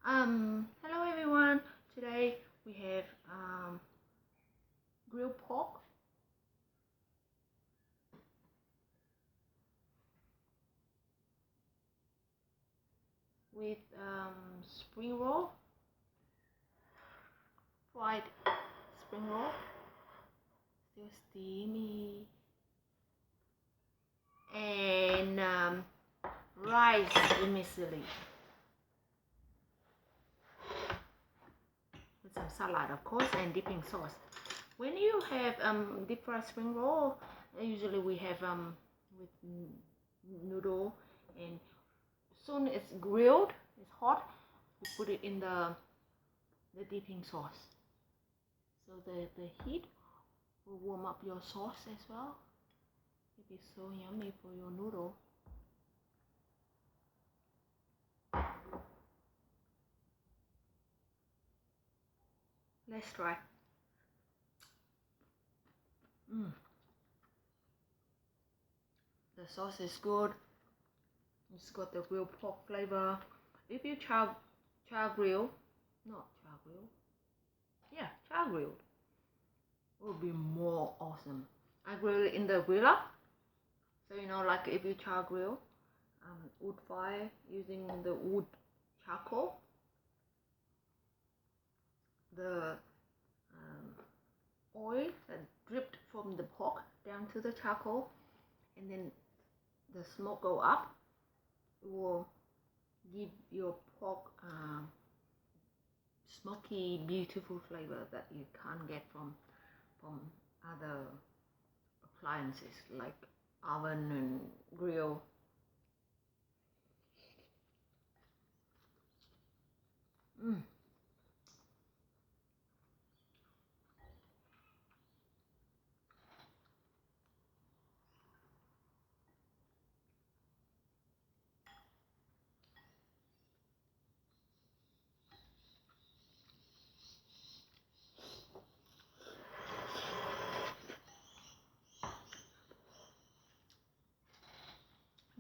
Hello everyone. Today we have grilled pork with spring roll, fried spring roll, still steamy, and rice vermicelli with some salad, of course, and dipping sauce. When you have deep fried spring roll, usually we have with noodle, and soon it's grilled, it's hot, you put it in the dipping sauce. So the heat will warm up your sauce as well. It'll be so yummy for your noodle. Let's try. The sauce is good. It's got the grilled pork flavor. If you char grill, char grilled, it would be more awesome. I grill it in the griller, so like if you char grill, wood fire using the wood charcoal, the oil that dripped from the pork down to the charcoal, and then the smoke go up. It will give your pork smoky, beautiful flavor that you can't get from other appliances like oven and grill.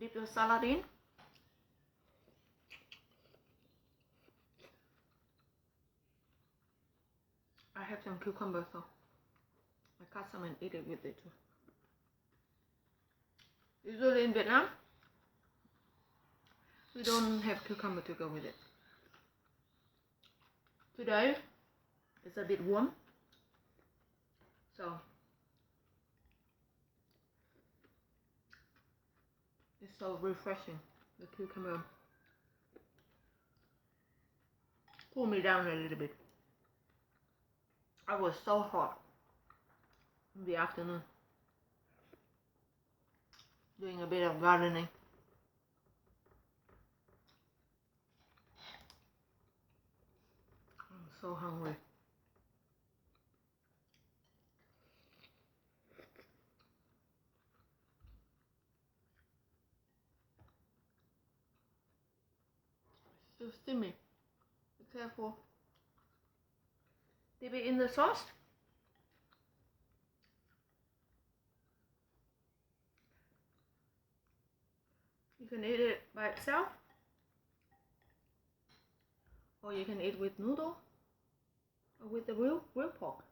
Dip your salad in. I have some cucumber, so I cut some and eat it with it too. Usually in Vietnam, we don't have cucumber to go with it. Today, it's a bit warm, so it's so refreshing. The cucumber cool me down a little bit. I was so hot in the afternoon doing a bit of gardening. I'm so hungry. It's still steamy. Be careful. Dip it in the sauce. You can eat it by itself, or you can eat with noodle, or with the grilled pork.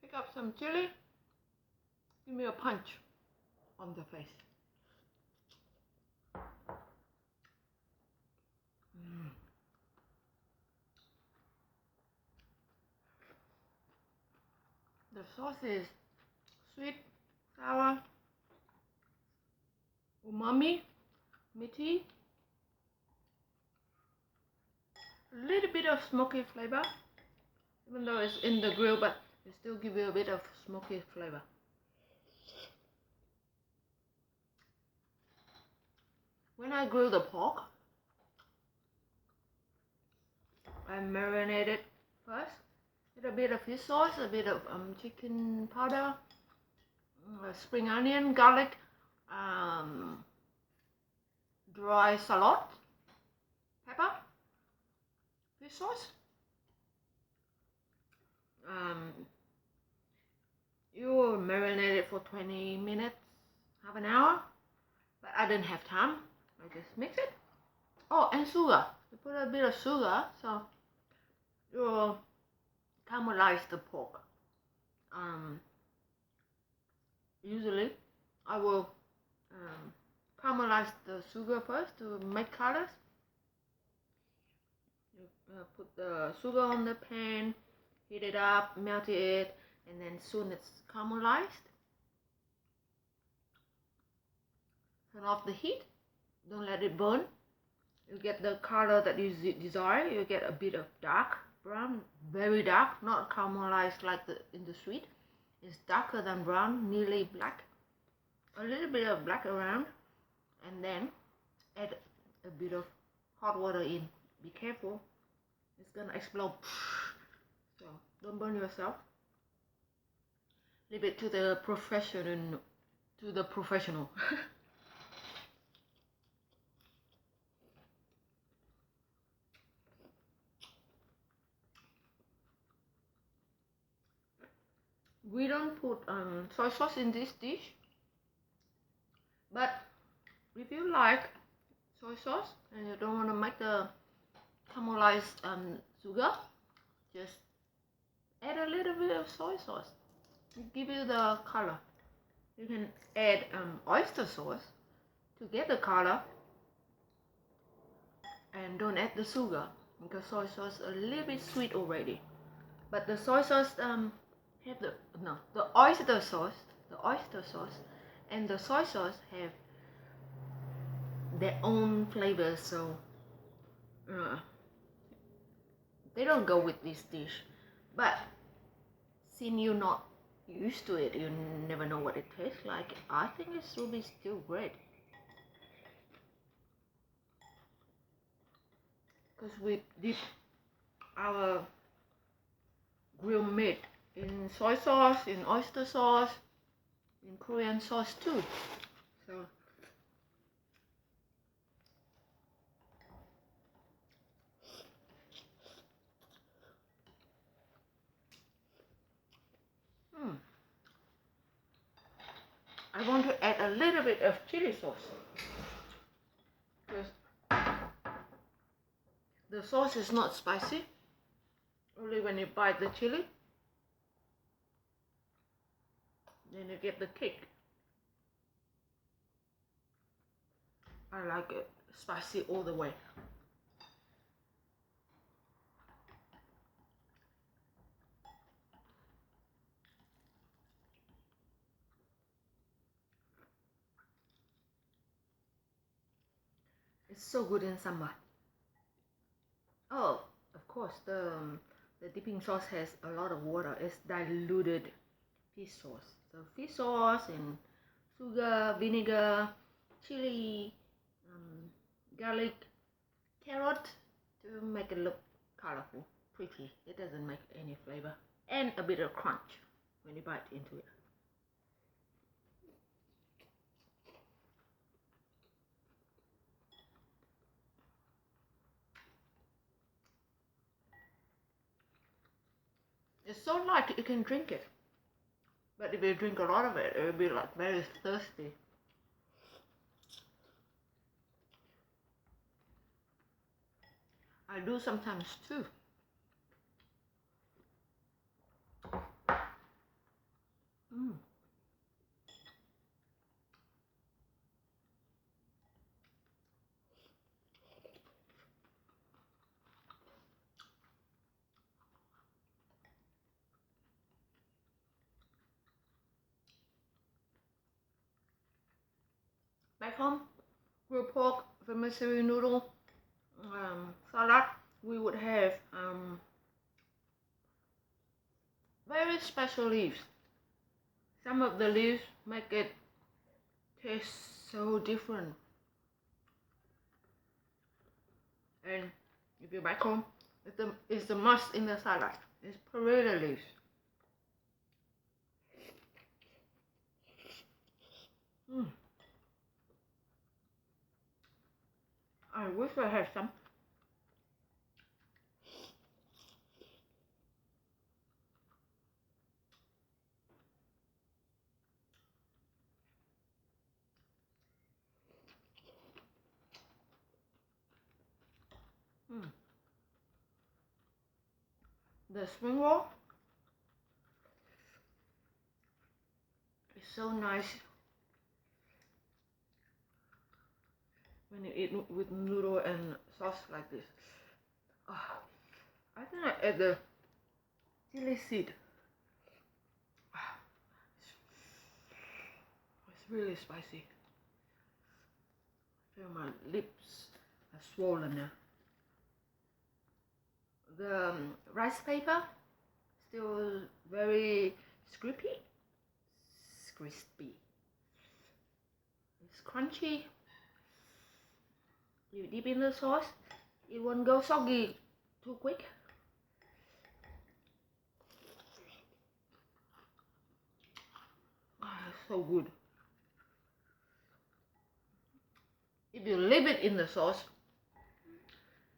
Pick up some chili. Give me a punch on the face. The sauce is sweet, sour, umami, meaty, a little bit of smoky flavor, even though it's in the grill, but it still gives you a bit of smoky flavor. When I grill the pork, I marinate it first with a bit of fish sauce, a bit of chicken powder, spring onion, garlic, dry shallot, pepper, fish sauce. You marinate it for 20 minutes, half an hour, but I didn't have time. I just mix it. Oh, and sugar. You put a bit of sugar, so you caramelize the pork. Usually, I will caramelize the sugar first to make colors. You put the sugar on the pan, heat it up, melt it, and then soon it's caramelized, turn off the heat. Don't let it burn. You get the color that you desire. You get a bit of dark brown, very dark, not caramelized like in the sweet. It's darker than brown, nearly black. A little bit of black around, and then add a bit of hot water in. Be careful, it's gonna explode. So don't burn yourself. Leave it to the professional. We don't put soy sauce in this dish, but if you like soy sauce and you don't want to make the caramelized sugar, just add a little bit of soy sauce. It give you the color. You can add oyster sauce to get the color, and don't add the sugar because soy sauce is a little bit sweet already. But the soy sauce have the oyster sauce and the soy sauce have their own flavors, so they don't go with this dish. But since you're not used to it, you never know what it tastes like, I think it will be still great. Because we dip our grilled meat in soy sauce, in oyster sauce, in Korean sauce too. So I want to add a little bit of chili sauce because the sauce is not spicy, only when you bite the chili, then you get the kick. I like it spicy all the way. It's so good in summer. Oh, of course, the dipping sauce has a lot of water. It's diluted fish sauce. So fish sauce and sugar, vinegar, chili, garlic, carrot to make it look colorful, pretty. It doesn't make any flavor, and a bit of crunch when you bite into it. It's so light you can drink it, but if you drink a lot of it, it will be like very thirsty. I do sometimes too. Back home, grilled pork, vermicelli noodle, salad, we would have very special leaves. Some of the leaves make it taste so different. And if you're back home, It's the must in the salad. It's perilla leaves. I wish I had some. The spring roll is so nice when you eat with noodle and sauce like this. I think I add the chili seed. It's really spicy. I feel my lips are swollen now. The rice paper still very crispy. It's crunchy. You dip in the sauce, it won't go soggy too quick. It's so good. If you leave it in the sauce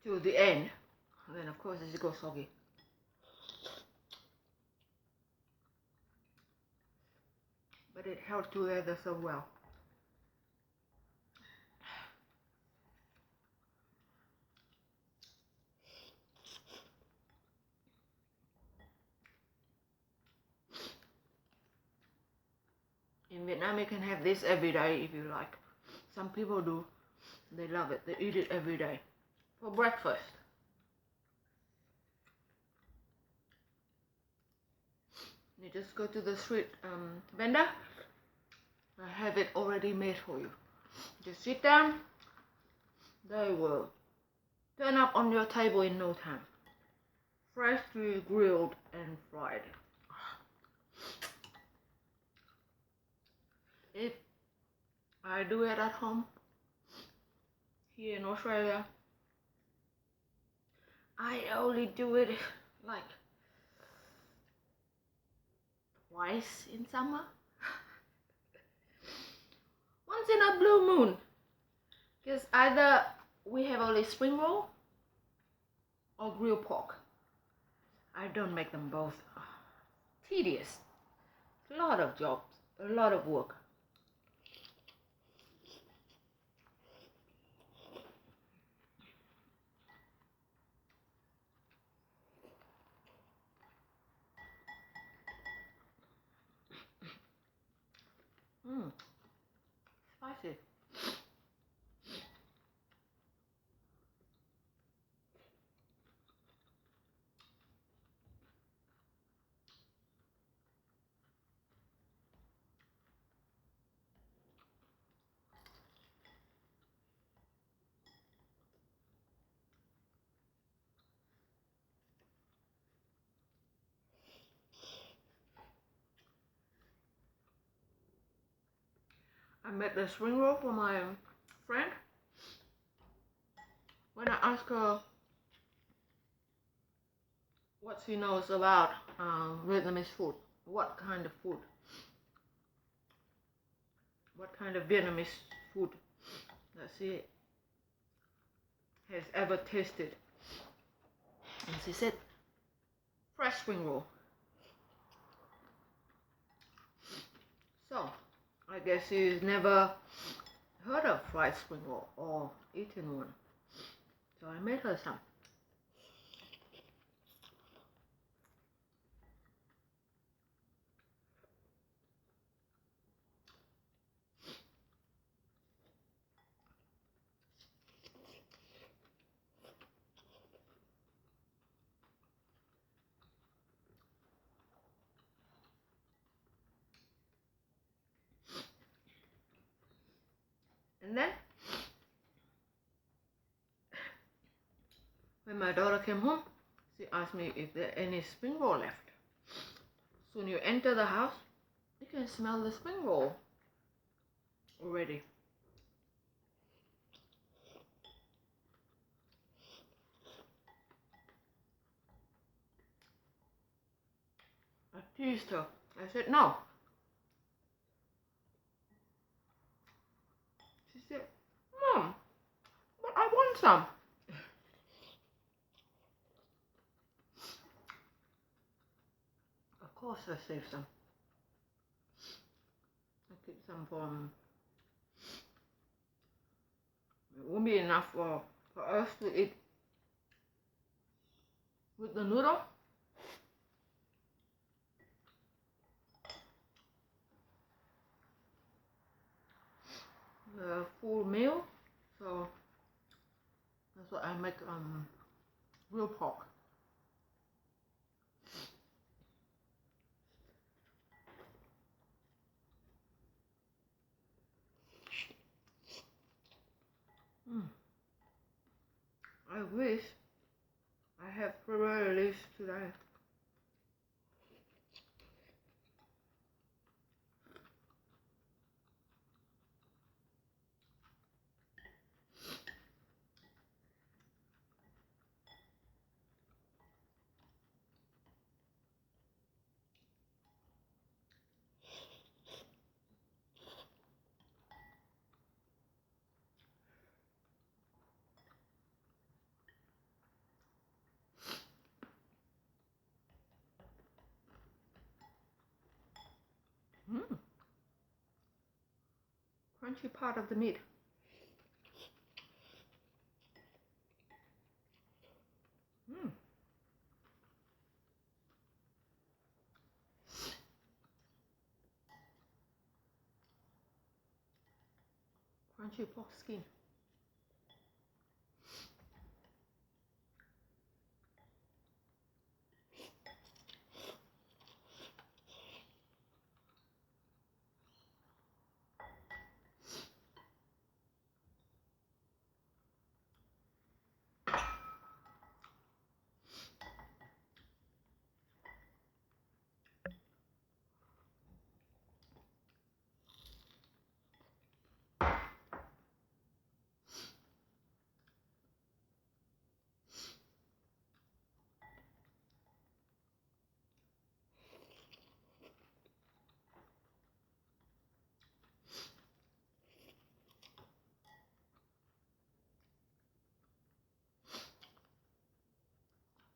till the end, then of course it goes soggy. But it held together so well. In Vietnam you can have this every day if you like. Some people do. They love it. They eat it every day for breakfast. You just go to the street vendor. I have it already made for you. Just sit down. They will turn up on your table in no time. Freshly grilled and fried. If I do it at home here in Australia, I only do it like twice in summer. Once in a blue moon. Because either we have only spring roll or grilled pork. I don't make them both. Tedious. A lot of jobs. A lot of work. Spicy. I made the spring roll for my friend. When I asked her what she knows about Vietnamese food, what kind of Vietnamese food that she has ever tasted, and she said fresh spring roll. So I guess she's never heard of fried spring roll or eaten one. So I made her some. And then when my daughter came home, she asked me if there any spring roll left. Soon you enter the house, you can smell the spring roll already. teased her. I said no. She said, Mom, but I want some. Of course I saved some. I keep some for it won't be enough for us to eat with the noodle. The full meal, so that's what I make grilled pork. I wish I have strawberry leaves today. Crunchy part of the meat. Crunchy pork skin.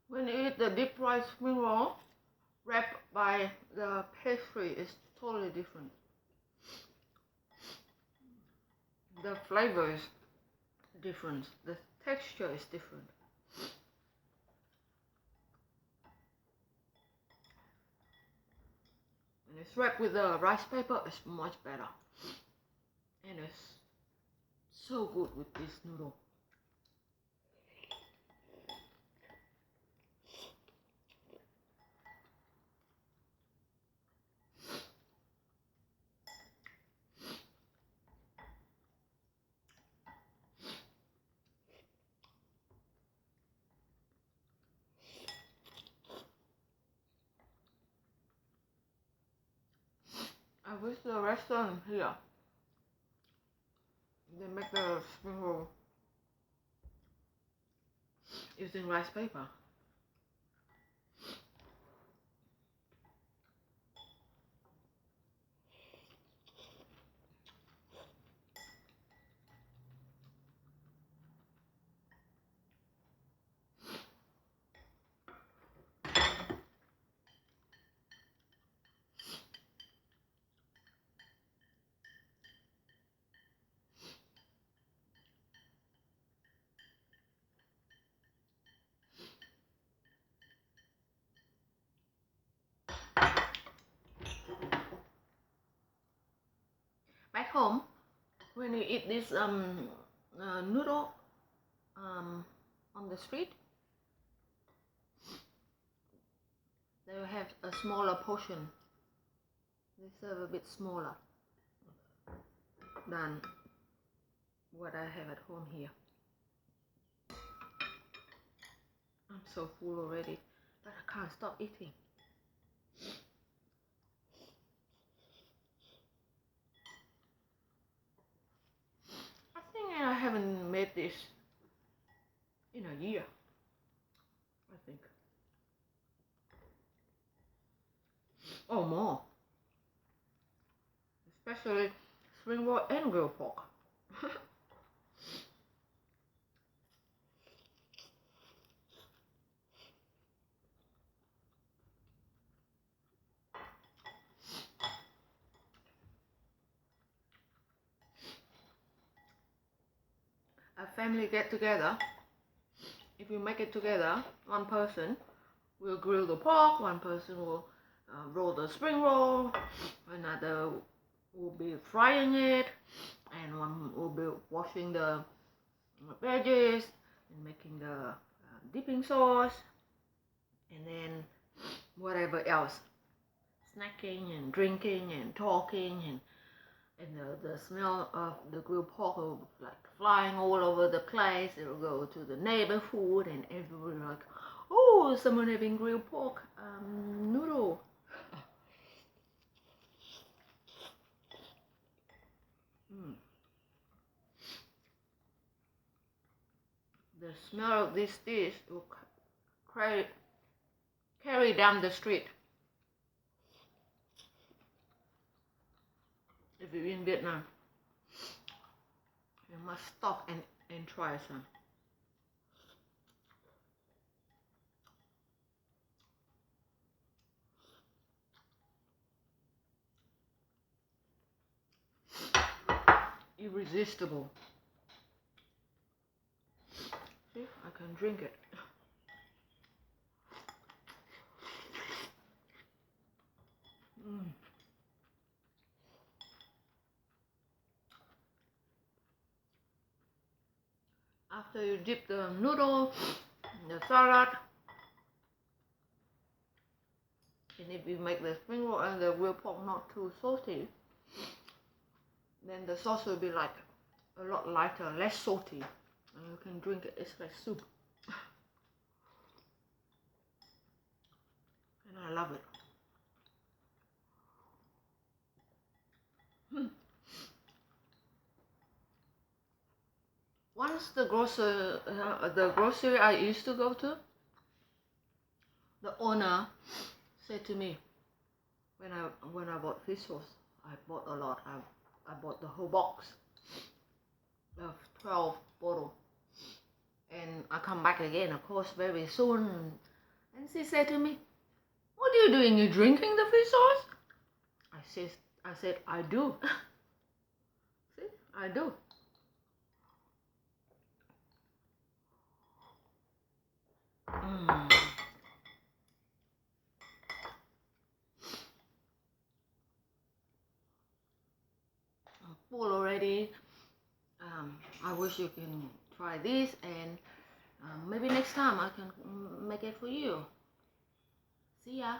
When you eat the deep fried spring roll wrapped by the pastry, is totally different. The flavor is different. The texture is different. And it's wrapped with the rice paper, it's much better. And it's so good with this noodle. I wish the restaurant here, they make the spring roll using rice paper. Back home, when you eat this noodle on the street, they will have a smaller portion. They serve a bit smaller than what I have at home here. I'm so full already, but I can't stop eating. I think I haven't made this in a year, I think. or more, especially spring roll and grilled pork. A family get together, if you make it together, one person will grill the pork, one person will roll the spring roll, another will be frying it, and one will be washing the veggies and making the dipping sauce, and then whatever else, snacking and drinking and talking, and the smell of the grilled pork will like flying all over the place. It will go to the neighborhood, and everybody like, oh, someone having grilled pork noodle. The smell of this dish will carry down the street. If you're in Vietnam, you must stop and try some. Irresistible. See, I can drink it. After you dip the noodle, the salad, and if you make the spring roll and the grilled pork not too salty, then the sauce will be like a lot lighter, less salty, and you can drink it. It's like soup, and I love it. Once the grocery I used to go to, the owner said to me, when I bought fish sauce, I bought a lot. I bought the whole box of 12 bottles, and I come back again, of course, very soon. And she said to me, "What are you doing? You drinking the fish sauce?" I said, "I do." See, I do. I'm full already. I wish you can try this, and maybe next time I can make it for you. See ya.